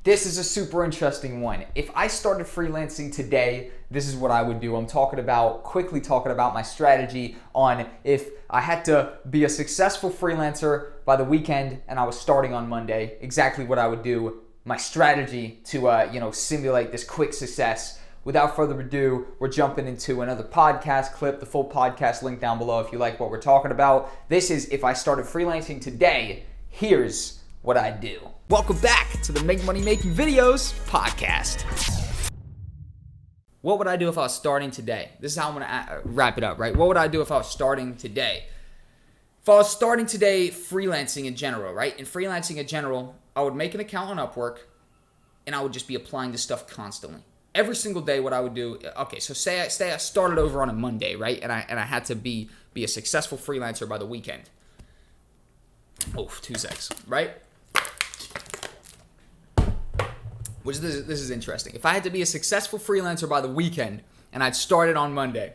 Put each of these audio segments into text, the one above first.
This is a super interesting one. If I started freelancing today, this is what I would do. I'm quickly talking about my strategy on if I had to be a successful freelancer by the weekend and I was starting on Monday, exactly what I would do, my strategy to simulate this quick success. Without further ado, we're jumping into another podcast clip, the full podcast link down below if you like what we're talking about. This is if I started freelancing today, here's what I do. Welcome back to the Make Money Making Videos podcast. What would I do if I was starting today? This is how I'm going to wrap it up, right? What would I do if I was starting today? If I was starting today freelancing in general, right? In freelancing in general, I would make an account on Upwork and I would just be applying this stuff constantly. Every single day what I would do, okay, so say I started over on a Monday, right? And I had to be a successful freelancer by the weekend. Oh, 2 seconds, right? This is interesting. If I had to be a successful freelancer by the weekend and I'd started on Monday,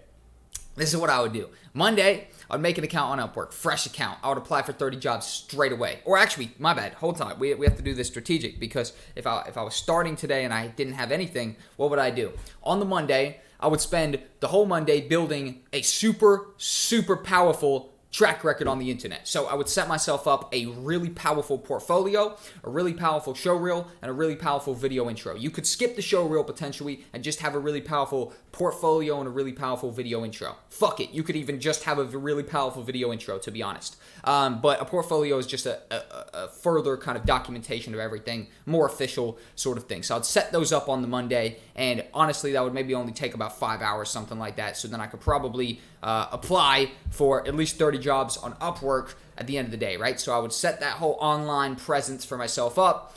this is what I would do. Monday, I'd make an account on Upwork, fresh account. I would apply for 30 jobs straight away. Or actually, my bad, hold on. We have to do this strategic because if I was starting today and I didn't have anything, what would I do? On the Monday, I would spend the whole Monday building a super, super powerful track record on the internet. So I would set myself up a really powerful portfolio, a really powerful show reel, and a really powerful video intro. You could skip the show reel potentially and just have a really powerful portfolio and a really powerful video intro. Fuck it. You could even just have a really powerful video intro, to be honest. But a portfolio is just a further kind of documentation of everything, more official sort of thing. So I'd set those up on the Monday, and honestly, that would maybe only take about 5 hours, something like that. So then I could probably apply for at least 30 jobs on Upwork at the end of the day, right? So I would set that whole online presence for myself up,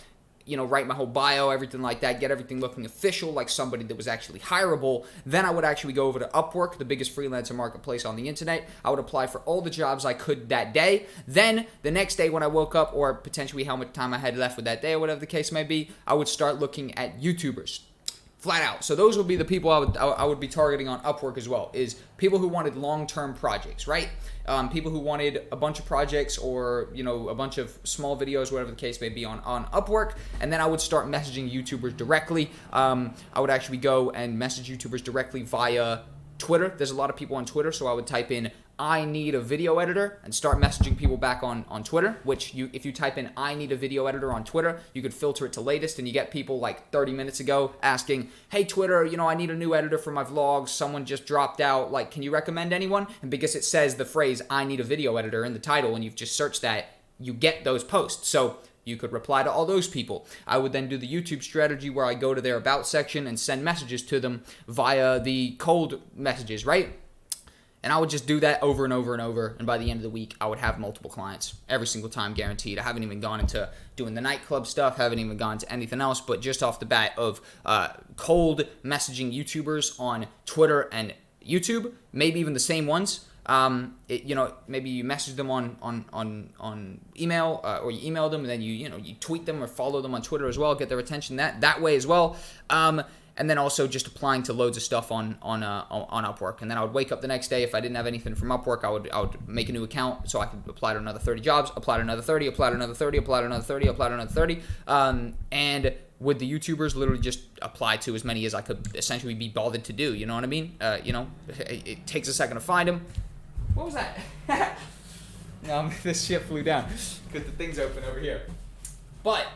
write my whole bio, everything like that, get everything looking official, like somebody that was actually hireable. Then I would actually go over to Upwork, the biggest freelancer marketplace on the internet. I would apply for all the jobs I could that day. Then the next day when I woke up, or potentially how much time I had left with that day or whatever the case may be, I would start looking at YouTubers. Flat out. So those would be the people I would be targeting on Upwork as well, is people who wanted long-term projects, right? People who wanted a bunch of projects or, a bunch of small videos, whatever the case may be on Upwork. And then I would start messaging YouTubers directly. I would actually go and message YouTubers directly via Twitter. There's a lot of people on Twitter, so I would type in I need a video editor and start messaging people back on Twitter, which if you type in I need a video editor on Twitter, you could filter it to latest and you get people like 30 minutes ago asking, hey Twitter, I need a new editor for my vlogs. Someone just dropped out. Like, can you recommend anyone? And because it says the phrase I need a video editor in the title and you've just searched that, you get those posts. So you could reply to all those people. I would then do the YouTube strategy where I go to their about section and send messages to them via the cold messages, right? And I would just do that over and over and over. And by the end of the week, I would have multiple clients every single time, guaranteed. I haven't even gone into doing the nightclub stuff. Haven't even gone to anything else. But just off the bat of cold messaging YouTubers on Twitter and YouTube, maybe even the same ones. Maybe you message them on email or you email them and then you tweet them or follow them on Twitter as well. Get their attention that way as well. And then also just applying to loads of stuff on Upwork. And then I would wake up the next day. If I didn't have anything from Upwork, I would make a new account so I could apply to another 30 jobs, apply to another 30, apply to another 30, apply to another 30, apply to another 30. And with the YouTubers, literally just apply to as many as I could essentially be bothered to do. You know what I mean? It takes a second to find them. What was that? No, this shit flew down because the thing's open over here. But